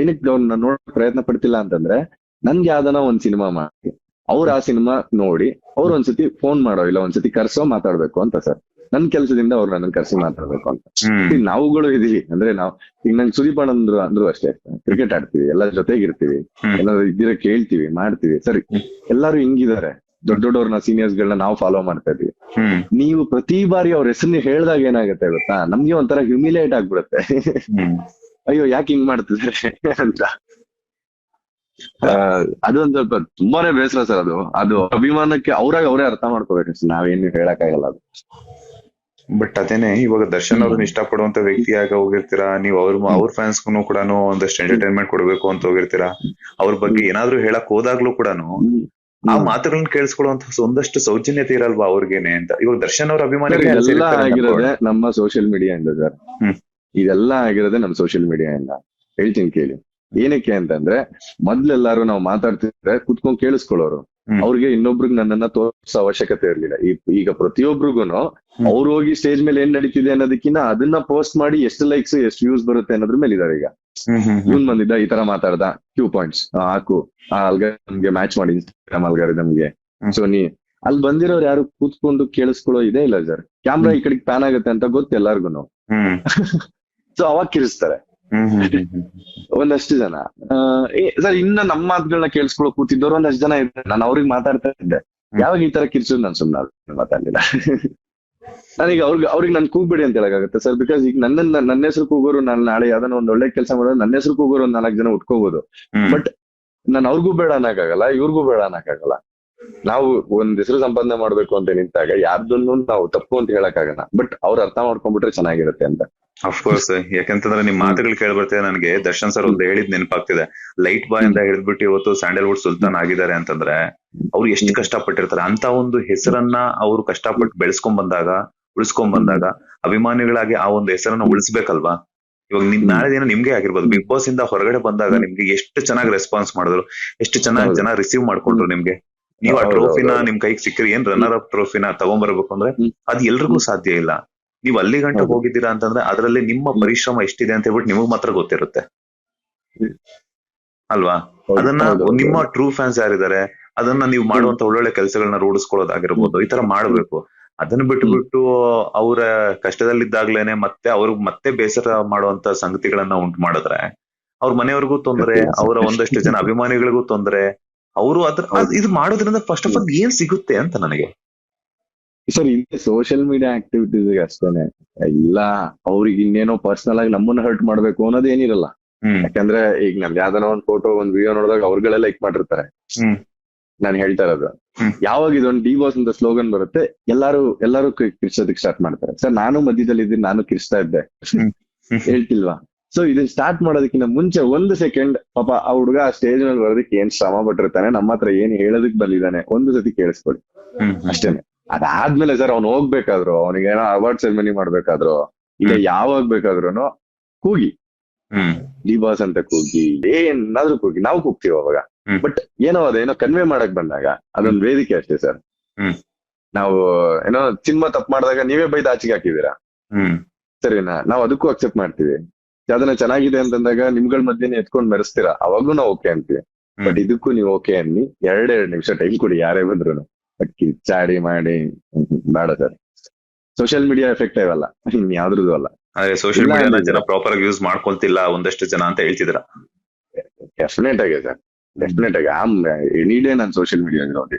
ಏನಕ್ಕೆ ಅವ್ರನ್ನ ನೋಡಕ್ ಪ್ರಯತ್ನ ಪಡ್ತಿಲ್ಲ ಅಂತಂದ್ರೆ, ನನ್ಗೆ ಯಾವ್ದನ ಒಂದ್ ಸಿನಿಮಾ ಮಾಡಿ ಅವ್ರ ಆ ಸಿನಿಮಾ ನೋಡಿ ಅವ್ರ ಒಂದ್ಸತಿ ಫೋನ್ ಮಾಡೋ, ಇಲ್ಲ ಒಂದ್ಸತಿ ಕರ್ಸೋ ಮಾತಾಡ್ಬೇಕು ಅಂತ ಸರ್. ನನ್ ಕೆಲ್ಸದಿಂದ ಅವ್ರು ನನ್ನ ಕರ್ಸಿ ಮಾತಾಡ್ಬೇಕು ಅಂತ. ನಾವುಗಳು ಇದೀವಿ ಅಂದ್ರೆ ಈಗ ನಂಗೆ ಸುದೀಪ್ ಅಂದ್ರು ಅಷ್ಟೇ, ಕ್ರಿಕೆಟ್ ಆಡ್ತೀವಿ, ಎಲ್ಲರ ಜೊತೆಗಿರ್ತೀವಿ, ಎಲ್ಲರೂ ಇದ್ದೀರ ಕೇಳ್ತೀವಿ, ಮಾಡ್ತೀವಿ. ಸರಿ, ಎಲ್ಲಾರು ಹಿಂಗಿದ್ದಾರೆ, ದೊಡ್ಡವ್ರನ್ನ ಸೀನಿಯರ್ಸ್ ಗಳನ್ನ ನಾವು ಫಾಲೋ ಮಾಡ್ತಾ ಇದೀವಿ. ನೀವು ಪ್ರತಿ ಬಾರಿ ಅವ್ರ ಹೆಸರನ್ನ ಹೇಳ್ದಾಗ ಏನಾಗುತ್ತೆ ಗೊತ್ತಾ, ನಮ್ಗೆ ಒಂಥರ ಹ್ಯೂಮಿಲೇಟ್ ಆಗ್ಬಿಡುತ್ತೆ. ಅಯ್ಯೋ ಯಾಕೆ ಹಿಂಗ್ ಮಾಡ್ತಿದ್ದಾರೆ ಅಂತ. ಅದೊಂದ್ ಸ್ವಲ್ಪ ತುಂಬಾನೇ ಬೇಸರ ಸರ್. ಅದು ಅಭಿಮಾನಕ್ಕೆ ಅವರೇ ಅರ್ಥ ಮಾಡ್ಕೋಬೇಕು, ನಾವೇನು ಹೇಳಕ್ಕಾಗಲ್ಲ ಅದು. ಬಟ್ ಅದೇನೆ, ಇವಾಗ ದರ್ಶನ್ ಅವ್ರನ್ನ ಇಷ್ಟಪಡುವಂತ ವ್ಯಕ್ತಿಯಾಗ ಹೋಗಿರ್ತೀರಾ ನೀವು, ಅವ್ರ ಫ್ಯಾನ್ಸ್ಗೂ ಕೂಡ ಒಂದಷ್ಟು ಎಂಟರ್ಟೈನ್ಮೆಂಟ್ ಕೊಡ್ಬೇಕು ಅಂತ ಹೋಗಿರ್ತೀರಾ. ಅವ್ರ ಬಗ್ಗೆ ಏನಾದ್ರು ಹೇಳಕ್ ಹೋದಾಗ್ಲೂ ಕೂಡ ಆ ಮಾತುಗಳನ್ನ ಕೇಳಿಸ್ಕೊಳ್ಳುವಂತ ಒಂದಷ್ಟು ಸೌಜನ್ಯತೆ ಇರಲ್ವಾ ಅವ್ರಿಗೇನೆ ಅಂತ. ಇವಾಗ ದರ್ಶನ್ ಅವ್ರ ಸರ್ ಅಭಿಮಾನಿಗಳೇ ಅಲ್ಲಿ ಇದೆಲ್ಲ ಸೇರಿರ್ತಾರೆ ಅಂತ ಆಗಿರೋದೇ ಅನ್ಕೊಳ್ಳಿ. ನಮ್ಮ ಸೋಷಿಯಲ್ ಮೀಡಿಯಾದಿಂದ ಸರ್. ಹ್ಮ್ ಇದೆಲ್ಲ ಆಗಿರೋದೇ ನಮ್ಮ ಸೋಷಿಯಲ್ ಮೀಡಿಯಾದಿಂದ. ಹೇಳ್ತೀನಿ ಕೇಳಿ. ಏನಕ್ಕೆ ಅಂತಂದ್ರೆ ಮೊದ್ಲೆಲ್ಲಾರು ನಾವು ಮಾತಾಡ್ತಿದ್ರೆ ಕುತ್ಕೊಂಡ್ ಕೇಳಿಸ್ಕೊಳ್ಳೋರು. ಹ್ಮ್ ಅವ್ರಿಗೆ ಇನ್ನೊಬ್ರಿಗೆ ನನ್ನನ್ನ ತೋರಿಸೋ ಅವಶ್ಯಕತೆ ಇರ್ಲಿಲ್ಲ. ಈಗ ಪ್ರತಿಯೊಬ್ರಿಗೂನು ಅವ್ರು ಹೋಗಿ ಸ್ಟೇಜ್ ಮೇಲೆ ಏನ್ ನಡೀತಿದೆ ಅನ್ನೋದಕ್ಕಿಂತ ಅದನ್ನ ಪೋಸ್ಟ್ ಮಾಡಿ ಎಷ್ಟು ಲೈಕ್ಸ್ ಎಷ್ಟು ವ್ಯೂಸ್ ಬರುತ್ತೆ ಅನ್ನೋದ್ರ ಮೇಲೆ ಇದಾರೆ ಈಗ. ಹ್ಮ್ ಹ್ಮ್ ಹ್ಮ್ ಇವನ್ ಬಂದಿದ್ದ ಈ ತರ ಮಾತಾಡ್ದ, ಕ್ಯೂ ಪಾಯಿಂಟ್ಸ್ ಹಾಕು, ಆ ಅಲ್ಗಾರಿದಮ್ಗೆ ಮ್ಯಾಚ್ ಮಾಡಿ, ಇನ್ಸ್ಟಾಗ್ರಾಮ್ ಅಲ್ಗಾರಿದಮ್ಗೆ. ಸೊ ಅಲ್ಲಿ ಬಂದಿರೋರು ಯಾರು ಕೂತ್ಕೊಂಡು ಕೇಳಿಸ್ಕೊಳ್ಳೋ ಇದೇ ಇಲ್ಲ ಸರ್. ಕ್ಯಾಮ್ರಾ ಈ ಕಡೆಗೆ ಪ್ಯಾನ್ ಆಗುತ್ತೆ ಅಂತ ಗೊತ್ತು ಎಲ್ಲಾರ್ಗುನು. ಹ್ಮ್ ಸೊ ಅವಾಗ ಕಿರಿಸ್ತಾರೆ ಹ್ಮ್ ಹ್ಮ್ ಹ್ಮ್ ಹ್ಮ್ ಒಂದಷ್ಟು ಜನ. ಸರ್ ಇನ್ನ ನಮ್ಮ ಮಾತುಗಳನ್ನ ಕೇಳಿಸ್ಕೊಳ್ಳೋ ಕೂತಿದ್ದವ್ರು ಒಂದಷ್ಟು ಜನ ಇದ್ದಾರೆ. ನಾನು ಅವ್ರಿಗೆ ಮಾತಾಡ್ತಾ ಇದ್ದೆ, ಯಾವಾಗ ಈ ತರ ಕಿರ್ಸೋದು ನಾನು ಸುಮ್ಮನೆ ಮಾತಾಡ್ಲಿಲ್ಲ. ನಾನೀಗ ಅವ್ರಿಗೆ ನನ್ ಕೂಗ್ಬೇಡಿ ಅಂತ ಹೇಳಕ್ಕಾಗತ್ತೆ ಸರ್. ಬಿಕಾಸ್ ಈಗ ನನ್ನ ಹೆಸರು ಕೂಗೋರು, ನಾನು ನಾಳೆ ಯಾವ್ದಾನ ಒಂದ್ ಒಳ್ಳೆ ಕೆಲಸ ಮಾಡೋದು ನನ್ನ ಹೆಸರು ಕೂಗೋರು ಒಂದ್ 4 ಜನ ಉಟ್ಕೋಬಹುದು. ಹ್ಮ್ ಬಟ್ ನಾನು ಅವ್ರಿಗೂ ಬೇಡ ಅನ್ನಕ್ಕಾಗಲ್ಲ, ಇವ್ರಿಗೂ ಬೇಡ ಅನ್ನಕ್ಕಾಗಲ್ಲ. ನಾವು ಒಂದ್ ಹೆಸರು ಸಂಪಾದನೆ ಮಾಡ್ಬೇಕು ಅಂತ ನಿಂತಾಗ ಯಾರ್ದನ್ನು ನಾವು ತಪ್ಪು ಅಂತ ಹೇಳಕ್ಕಾಗಲ್ಲ. ಬಟ್ ಅವ್ರು ಅರ್ಥ ಮಾಡ್ಕೊಂಡ್ಬಿಟ್ರೆ ಚೆನ್ನಾಗಿರುತ್ತೆ ಅಂತ. ಅಫ್ಕೋರ್ಸ್. ಯಾಕಂತಂದ್ರೆ ನಿಮ್ ಮಾತುಗಳು ಕೇಳ್ಬರ್ತೇವೆ ನನಗೆ. ದರ್ಶನ್ ಸರ್ ಒಂದು ಹೇಳಿದ್ ನೆನಪಾಗ್ತಿದೆ. ಲೈಟ್ ಬಾಯ್ ಅಂತ ಹಿಡಿದ್ಬಿಟ್ಟು ಇವತ್ತು ಸ್ಯಾಂಡಲ್ವುಡ್ ಸುಲ್ತಾನ್ ಆಗಿದ್ದಾರೆ ಅಂತಂದ್ರೆ ಅವ್ರು ಎಷ್ಟು ಕಷ್ಟಪಟ್ಟಿರ್ತಾರೆ. ಅಂತ ಒಂದು ಹೆಸರನ್ನ ಅವ್ರು ಕಷ್ಟಪಟ್ಟು ಬೆಳೆಸ್ಕೊಂಡ್ ಬಂದಾಗ, ಉಳಿಸ್ಕೊಂಡ್ ಬಂದಾಗ ಅಭಿಮಾನಿಗಳಾಗಿ ಆ ಒಂದು ಹೆಸರನ್ನ ಉಳಿಸ್ಬೇಕಲ್ವಾ. ಇವಾಗ ನಾಳೆ ದಿನ ನಿಮ್ಗೆ ಆಗಿರ್ಬೋದು, ಬಿಗ್ ಬಾಸ್ ಇಂದ ಹೊರಗಡೆ ಬಂದಾಗ ನಿಮ್ಗೆ ಎಷ್ಟು ಚೆನ್ನಾಗಿ ರೆಸ್ಪಾನ್ಸ್ ಮಾಡಿದ್ರು, ಎಷ್ಟು ಚೆನ್ನಾಗಿ ಜನ ರಿಸೀವ್ ಮಾಡ್ಕೊಂಡ್ರು ನಿಮ್ಗೆ. ನೀವು ಆ ಟ್ರೋಫಿನ ನಿಮ್ ಕೈಗೆ ಸಿಕ್ಕರಿ, ಏನ್ ರನ್ನರ್ ಅಪ್ ಟ್ರೋಫಿನ ತಗೊಂಡ್ಬರ್ಬೇಕು ಅಂದ್ರೆ ಅದು ಎಲ್ರಿಗೂ ಸಾಧ್ಯ ಇಲ್ಲ. ನೀವ್ ಅಲ್ಲಿ ಗಂಟೆ ಹೋಗಿದ್ದೀರಾ ಅಂತಂದ್ರೆ ಅದರಲ್ಲಿ ನಿಮ್ಮ ಪರಿಶ್ರಮ ಎಷ್ಟಿದೆ ಅಂತ ಹೇಳ್ಬಿಟ್ಟು ನಿಮಗ್ ಮಾತ್ರ ಗೊತ್ತಿರುತ್ತೆ ಅಲ್ವಾ. ಅದನ್ನ ನಿಮ್ಮ ಟ್ರೂ ಫ್ಯಾನ್ಸ್ ಯಾರಿದ್ದಾರೆ ಅದನ್ನ ನೀವು ಮಾಡುವಂತ ಒಳ್ಳೊಳ್ಳೆ ಕೆಲಸಗಳನ್ನ ರೂಢಿಸ್ಕೊಳ್ಳೋದಾಗಿರ್ಬೋದು, ಈ ತರ ಮಾಡ್ಬೇಕು. ಅದನ್ನ ಬಿಟ್ಟು ಅವರ ಕಷ್ಟದಲ್ಲಿದ್ದಾಗ್ಲೇನೆ ಮತ್ತೆ ಅವ್ರಿಗೆ ಮತ್ತೆ ಬೇಸರ ಮಾಡುವಂತ ಸಂಗತಿಗಳನ್ನ ಉಂಟು ಮಾಡಿದ್ರೆ ಅವ್ರ ಮನೆಯವ್ರಿಗೂ ತೊಂದ್ರೆ, ಅವರ ಒಂದಷ್ಟು ಜನ ಅಭಿಮಾನಿಗಳಿಗೂ ತೊಂದ್ರೆ. ಅವರು ಇದು ಮಾಡೋದ್ರಿಂದ ಫಸ್ಟ್ ಆಫ್ ಆಲ್ ಏನ್ ಸಿಗುತ್ತೆ ಅಂತ ನನಗೆ. ಸರ್ ಇಲ್ಲಿ ಸೋಷಿಯಲ್ ಮೀಡಿಯಾ ಆಕ್ಟಿವಿಟೀಸ್ ಅಷ್ಟೇನೆ ಇಲ್ಲ. ಅವ್ರಿಗೆ ಇನ್ನೇನೋ ಪರ್ಸನಲ್ ಆಗಿ ನಮ್ಮನ್ನ ಹರ್ಟ್ ಮಾಡ್ಬೇಕು ಅನ್ನೋದು ಏನಿರಲ್ಲ. ಯಾಕಂದ್ರೆ ಈಗ ನಮ್ದು ಯಾವ್ದಾನ ಒಂದ್ ಫೋಟೋ ಒಂದ್ ವಿಡಿಯೋ ನೋಡಿದಾಗ ಅವ್ರಗಳೆಲ್ಲ ಲೈಕ್ ಮಾಡಿರ್ತಾರೆ. ನಾನು ಹೇಳ್ತಾ ಇರೋದು, ಯಾವಾಗ ಇದೊಂದು ಡಿ ಬಾಸ್ ಅಂತ ಸ್ಲೋಗನ್ ಬರುತ್ತೆ ಎಲ್ಲಾರು ಕಿರ್ಚೋದಕ್ಕೆ ಸ್ಟಾರ್ಟ್ ಮಾಡ್ತಾರೆ. ಸರ್ ನಾನು ಮಧ್ಯದಲ್ಲಿ ಇದ್ದೀನಿ, ನಾನು ಕಿರ್ಚ್ತಾ ಇದ್ದೆ, ಹೇಳ್ತಿಲ್ವಾ. ಸೊ ಇದನ್ನ ಸ್ಟಾರ್ಟ್ ಮಾಡೋದಕ್ಕಿಂತ ಮುಂಚೆ 1 ಸೆಕೆಂಡ್ ಪಾಪ ಆ ಹುಡುಗ ಆ ಸ್ಟೇಜ್ ಮೇಲೆ ಬರೋದಕ್ಕೆ ಏನ್ ಶ್ರಮ ಪಟ್ಟಿರ್ತಾನೆ, ನಮ್ಮ ಹತ್ರ ಏನ್ ಹೇಳೋದಕ್ ಬಂದಿದ್ದಾನೆ ಒಂದು ಸತಿ ಕೇಳಿಸ್ಕೊಳ್ಳಿ ಅಷ್ಟೇನೆ. ಅದಾದ್ಮೇಲೆ ಸರ್ ಅವ್ನು ಹೋಗ್ಬೇಕಾದ್ರು, ಅವನಿಗೆ ಏನೋ ಅವಾರ್ಡ್ ಸೆರೆಮನಿ ಮಾಡ್ಬೇಕಾದ್ರು, ಇಲ್ಲ ಯಾವಾಗ ಬೇಕಾದ್ರೂ ಕೂಗಿ ಡಿ ಬಾಸ್ ಅಂತ ಕೂಗಿ, ಏನಾದ್ರೂ ಕೂಗಿ, ನಾವು ಕೂಗ್ತೀವಿ ಅವಾಗ. ಬಟ್ ಅದೇನೋ ಕನ್ವೆ ಮಾಡಕ್ ಬಂದಾಗ ಅದೊಂದು ವೇದಿಕೆ ಅಷ್ಟೇ ಸರ್. ನಾವು ಏನೋ ಸಿನಿಮಾ ತಪ್ಪು ಮಾಡಿದಾಗ ನೀವೇ ಬೈದ್ ಆಚೆಗೆ ಹಾಕಿದೀರಾ, ಸರಿನಾ, ನಾವು ಅದಕ್ಕೂ ಅಕ್ಸೆಪ್ಟ್ ಮಾಡ್ತೀವಿ. ಯಾವ್ದನ್ನ ಚೆನ್ನಾಗಿದೆ ಅಂತಂದಾಗ ನಿಮ್ಗಳ ಮಧ್ಯೆ ಎತ್ಕೊಂಡ್ ಮೆರೆಸ್ತೀರಾ, ಅವಾಗೂ ನಾವು ಓಕೆ ಅಂತೀವಿ. ಬಟ್ ಇದಕ್ಕೂ ನೀವು ಓಕೆ ಅನ್ನಿ 2 ನಿಮಿಷ ಟೈಮ್ ಕೊಡಿ ಯಾರೇ ಬಂದ್ರು. ಚಾಡಿ ಮಾಡಿ ಬೇಡ ಸರ್. ಸೋಷಿಯಲ್ ಮೀಡಿಯಾ ಎಫೆಕ್ಟ್ ಇವಲ್ಲ, ಇನ್ ಯಾವ್ದ್ರದ್ದು ಅಲ್ಲ. ಸೋಷಿಯಲ್ ಮೀಡಿಯಾನ ಜನ ಪ್ರಾಪರ್ ಆಗಿ ಯೂಸ್ ಮಾಡ್ಕೊಳ್ತಿಲ್ಲ ಒಂದಷ್ಟು ಜನ ಅಂತ ಹೇಳ್ತಿದ್ರ. ಡೆಫಿನೆಟ್ ಆಗಿ ಸರ್, ಡೆಫಿನೆಟ್ ಆಗಿ. ಎನಿ ಡೇ ನಾನು ಸೋಷಿಯಲ್ ಮೀಡಿಯಾ ನೋಡಿ.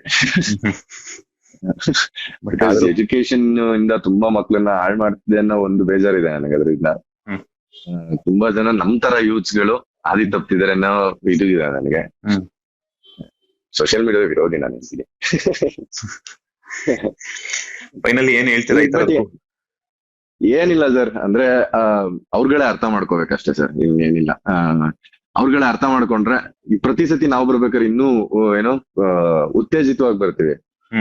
ಬಟ್ ಎಜುಕೇಶನ್ ಇಂದ ತುಂಬಾ ಮಕ್ಳನ್ನ ಹಾಳು ಮಾಡ್ತಿದೆ ಅನ್ನೋ ಒಂದು ಬೇಜಾರಿದೆ ನನಗೆ ಅದರಿಂದ. ತುಂಬಾ ಜನ ನಮ್ ತರ ಯೂತ್ಸ್ ಗಳು ಹಾದಿ ತಪ್ಪಿದ್ದಾರೆ ಅನ್ನೋ ಇದು ಇದೆ ನನಗೆ. ಸೋಷಿಯಲ್ ಮೀಡಿಯಾದ ವಿರೋಧಿ ನಾನು. ಫೈನಲಿ ಏನ್ ಹೇಳ್ತೀರಾ ಈ ತರದ್ದು? ಏನಿಲ್ಲ ಸರ್, ಅಂದ್ರೆ ಅವ್ರಗಳೇ ಅರ್ಥ ಮಾಡ್ಕೋಬೇಕಷ್ಟೇ ಸರ್, ಇನ್ನೇನಿಲ್ಲ. ಅವ್ರಗಳೇ ಅರ್ಥ ಮಾಡ್ಕೊಂಡ್ರೆ ಈ ಪ್ರತಿ ಸತಿ ನಾವು ಬರ್ಬೇಕಾದ್ರೆ ಇನ್ನೂ ಏನೋ ಉತ್ತೇಜಿತವಾಗಿ ಬರ್ತೀವಿ.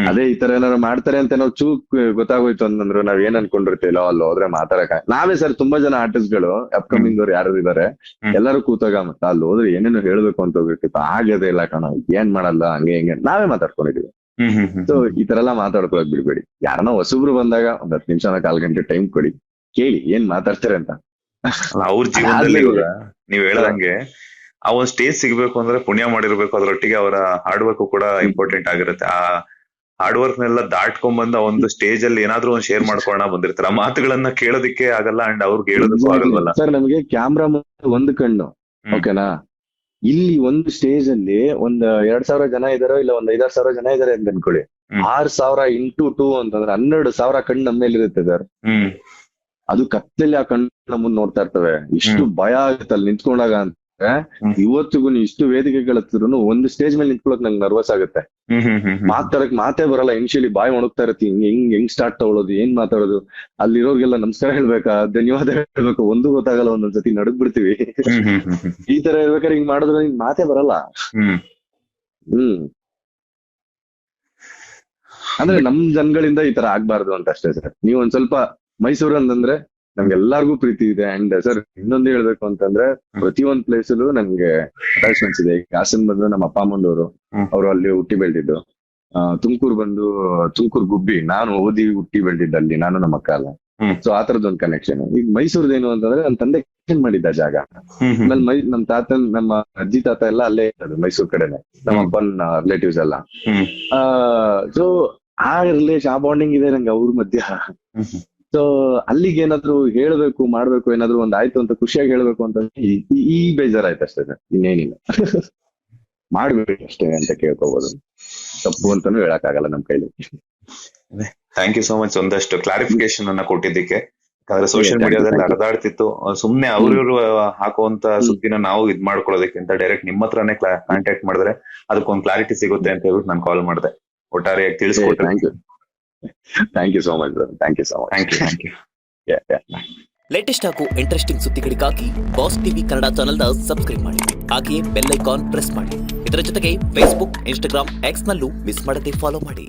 ಅದೇ ಈ ತರ ಏನಾರು ಮಾಡ್ತಾರೆ ಅಂತ ನಾವು ಚೂಕ್ ಗೊತ್ತಾಗೋಯ್ತು ಅಂತಂದ್ರು ನಾವ್ ಏನ್ ಅನ್ಕೊಂಡಿರ್ತೀವೋ ಅಲ್ಲಿ ಹೋದ್ರೆ ಮಾತಾಡಕ ನಾವೇ ಸರ್. ತುಂಬಾ ಜನ ಆರ್ಟಿಸ್ಟ್ ಗಳು ಅಪ್ಕಮಿಂಗ್ ಅವ್ರು ಯಾರು ಇದಾರೆ ಎಲ್ಲರೂ ಕೂತಾಗ ಮತ್ತೆ ಅಲ್ಲಿ ಹೋದ್ರೆ ಏನೇನು ಹೇಳ್ಬೇಕು ಅಂತ ಹೋಗ್ಬೇಕಿತ್ತು, ಆಗದೇ ಇಲ್ಲ ಕಣ, ಏನ್ ಮಾಡಲ್ಲ, ಹಂಗೆ ಹಿಂಗೆ ನಾವೇ ಮಾತಾಡ್ಕೊಂಡಿದೀವಿ. ಸೊ ಈ ತರ ಎಲ್ಲಾ ಮಾತಾಡ್ಕೊಳಕ್ ಬಿಡ್ಬೇಡಿ. ಯಾರನ್ನ ಹೊಸಬ್ರು ಬಂದಾಗ ಒಂದ್ 10 ನಿಮಿಷ 4 ಗಂಟೆ ಟೈಮ್ ಕೊಡಿ, ಕೇಳಿ ಏನ್ ಮಾತಾಡ್ತಾರೆ ಅಂತ. ಅವ್ರ ಜೀವನದಲ್ಲಿ ನೀವ್ ಹೇಳ್ದಂಗೆ ಆ ಒಂದ್ ಸ್ಟೇಜ್ ಸಿಗ್ಬೇಕು ಅಂದ್ರೆ ಪುಣ್ಯ ಮಾಡಿರ್ಬೇಕು, ಅದ್ರೊಟ್ಟಿಗೆ ಅವರ ಹಾರ್ಡ್ ವರ್ಕ್ ಕೂಡ ಇಂಪಾರ್ಟೆಂಟ್ ಆಗಿರುತ್ತೆ. ಆ ಹಾರ್ಡ್ ವರ್ಕ್ ನೆಲ್ಲ ದಾಟ್ಕೊಂಡ್ ಒಂದು ಸ್ಟೇಜ್ ಅಲ್ಲಿ ಏನಾದ್ರೂ ಒಂದ್ ಶೇರ್ ಮಾಡ್ಕೊಳ್ಳೋಣ ಬಂದಿರ್ತಾರೆ. ಆ ಮಾತುಗಳನ್ನ ಕೇಳೋದಿಕ್ಕೆ ಆಗಲ್ಲ ಅಂಡ್ ಅವ್ರಿಗೆ ಹೇಳೋದಕ್ಕೂ ಆಗಲ್ವಲ್ಲ ಸರ್. ನಮಗೆ ಕ್ಯಾಮ್ರಾ ಒಂದು ಕಣ್ಣು, ಓಕೆನಾ. ಇಲ್ಲಿ ಒಂದು ಸ್ಟೇಜ್ ಅಲ್ಲಿ ಒಂದ್ 2,000 ಜನ ಇದಾರೋ ಇಲ್ಲ ಒಂದ್ 5,000 ಜನ ಇದಾರೆ ಅಂತ ಅನ್ಕೊಳ್ಳಿ. 6,000 ಇಂಟು 2 ಅಂತಂದ್ರೆ 12,000 ಕಣ್ಣು ನಮ್ಮ ಮೇಲೆ ಇರುತ್ತೆ ಸರ್. ಅದು ಕತ್ತಲ್ಲಿ ಆ ಕಣ್ಣು ಮುಂದ್ ನೋಡ್ತಾ ಇರ್ತವೆ. ಇಷ್ಟು ಭಯ ಆಗುತ್ತೆ ಅಲ್ಲಿ ನಿಂತ್ಕೊಂಡಾಗ ಅಂತ. ಇವತ್ತಿಗೂ ಇಷ್ಟು ವೇದಿಕೆಗಳ ಹತ್ರನು ಒಂದು ಸ್ಟೇಜ್ ಮೇಲೆ ನಿಂತ್ಕೊಳಕ್ ನಂಗೆ ನರ್ವಸ್ ಆಗುತ್ತೆ. ಮಾತಾಡಕ್ ಮಾತೇ ಬರಲ್ಲ. ಇನಿಷಿಯಲಿ ಬಾಯಿ ಒಣಗ್ತಾ ಇರತ್ತಿ, ಹೆಂಗ್ ಸ್ಟಾರ್ಟ್ ತಗೊಳ್ಳೋದು, ಏನ್ ಮಾತಾಡೋದು, ಅಲ್ಲಿರೋರ್ಗೆಲ್ಲ ನಮಸ್ಕಾರ ಹೇಳ್ಬೇಕಾ, ಧನ್ಯವಾದ ಹೇಳ್ಬೇಕು, ಒಂದು ಗೊತ್ತಾಗಲ್ಲ. ಒಂದೊಂದ್ಸತಿ ನಡಗ್ ಬಿಡ್ತೀವಿ. ಈ ತರ ಇರ್ಬೇಕಾದ್ರೆ ಹಿಂಗ್ ಮಾಡಿದ್ರೆ ಮಾತೇ ಬರಲ್ಲ. ಅಂದ್ರೆ ನಮ್ ಜನಗಳಿಂದ ಈ ತರ ಆಗ್ಬಾರ್ದು ಅಂತ ಅಷ್ಟೇ ಸರ್. ನೀವು ಒಂದ್ ಸ್ವಲ್ಪ ಮೈಸೂರು ಅಂತಂದ್ರೆ ನಮ್ಗೆಲ್ಲಾರ್ಗೂ ಪ್ರೀತಿ ಇದೆ. ಅಂಡ್ ಸರ್ ಇನ್ನೊಂದು ಹೇಳ್ಬೇಕು ಅಂತಂದ್ರೆ ಪ್ರತಿಯೊಂದ್ ಪ್ಲೇಸಲ್ಲೂ ನಮ್ಗೆ ಅಟ್ಯಾಚ್ಮೆಂಟ್ಸ್ ಇದೆ. ಈಗ ಹಾಸನ್ ಬಂದು ನಮ್ಮ ಅಪ್ಪ ಅಮ್ಮಂದವರು, ಅವ್ರು ಅಲ್ಲಿ ಹುಟ್ಟಿ ಬೆಳೆದಿದ್ದು. ತುಮಕೂರು ಬಂದು ತುಮಕೂರು ಗುಬ್ಬಿ, ನಾನು ಓದಿ ಹುಟ್ಟಿ ಬೆಳೆದಿದ್ದಲ್ಲಿ, ನಾನು ನಮ್ಮ ಅಕ್ಕ ಅಲ್ಲ. ಸೊ ಆ ತರದೊಂದು ಕನೆಕ್ಷನ್. ಈಗ ಮೈಸೂರ್ದು ಏನು ಅಂತಂದ್ರೆ ನನ್ನ ತಂದೆ ಕನೆಕ್ಷನ್ ಮಾಡಿದ್ದ ಜಾಗ. ನಮ್ ತಾತನ್, ನಮ್ಮ ಅಜ್ಜಿ ತಾತ ಎಲ್ಲ ಅಲ್ಲೇ ಇರೋದು ಮೈಸೂರ್ ಕಡೆನೆ, ನಮ್ಮ ಅಪ್ಪನ ರಿಲೇಟಿವ್ಸ್ ಎಲ್ಲ. ಸೊ ಆ ರಿಲೇಷನ್, ಆ ಬಾಂಡಿಂಗ್ ಇದೆ ನಂಗೆ ಅವ್ರ ಮಧ್ಯ. ಸೊ ಅಲ್ಲಿಗೆ ಏನಾದ್ರು ಹೇಳ್ಬೇಕು, ಮಾಡ್ಬೇಕು, ಏನಾದ್ರು ಒಂದ್ ಆಯ್ತು ಅಂತ ಖುಷಿಯಾಗಿ ಹೇಳ್ಬೇಕು ಅಂತ ಈ ಬೇಜಾರಾಯ್ತು ಅಷ್ಟೇ ಸರ್, ಇನ್ನೇನಿಲ್ಲ. ಮಾಡ್ಬೇಕು ಅಷ್ಟೇ ಅಂತ ಕೇಳ್ಕೋಬಹುದು, ತಪ್ಪು ಅಂತಾನು ಹೇಳಕ್ ಆಗಲ್ಲ ನಮ್ ಕೈಲಿ. ಥ್ಯಾಂಕ್ ಯು ಸೋ ಮಚ್ ಒಂದಷ್ಟು ಕ್ಲಾರಿಫಿಕೇಶನ್ ಅನ್ನ ಕೊಟ್ಟಿದ್ದಕ್ಕೆ. ಯಾಕಂದ್ರೆ ಸೋಷಿಯಲ್ ಮೀಡಿಯಾದಲ್ಲಿ ಹರಿದಾಡ್ತಿತ್ತು, ಸುಮ್ನೆ ಅವ್ರಿವ್ರು ಹಾಕುವಂತ ಸುದ್ದಿನ ನಾವು ಇದ್ ಮಾಡ್ಕೊಳ್ಳೋದಕ್ಕಿಂತ ಡೈರೆಕ್ಟ್ ನಿಮ್ಮ ಹತ್ರನೇ ಕಾಂಟ್ಯಾಕ್ಟ್ ಮಾಡಿದ್ರೆ ಅದಕ್ಕೊಂದು ಕ್ಲಾರಿಟಿ ಸಿಗುತ್ತೆ ಅಂತ ಹೇಳ್ಬಿಟ್ಟು ನಾನು ಕಾಲ್ ಮಾಡಿದೆ. ಒಟ್ಟಾರೆಯಾಗಿ ತಿಳಿಸ್ಕೊಟ್ರೆ. Thank you so much sir, thank you so much. Thank you. Latest ಹಾಗೂ ಇಂಟ್ರೆಸ್ಟಿಂಗ್ ಸುದ್ದಿಗಳಿಗಾಗಿ ಬಾಸ್ ಟಿವಿ ಕನ್ನಡ ಚಾನೆಲ್ನ ಸಬ್ಸ್ಕ್ರೈಬ್ ಮಾಡಿ. ಹಾಗೆಯೇ ಬೆಲ್ ಐಕಾನ್ ಪ್ರೆಸ್ ಮಾಡಿ. ಇದರ ಜೊತೆಗೆ ಫೇಸ್ಬುಕ್, ಇನ್ಸ್ಟಾಗ್ರಾಮ್, ಎಕ್ಸ್ ನಲ್ಲೂ ಮಿಸ್ ಮಾಡದೆ ಫಾಲೋ ಮಾಡಿ.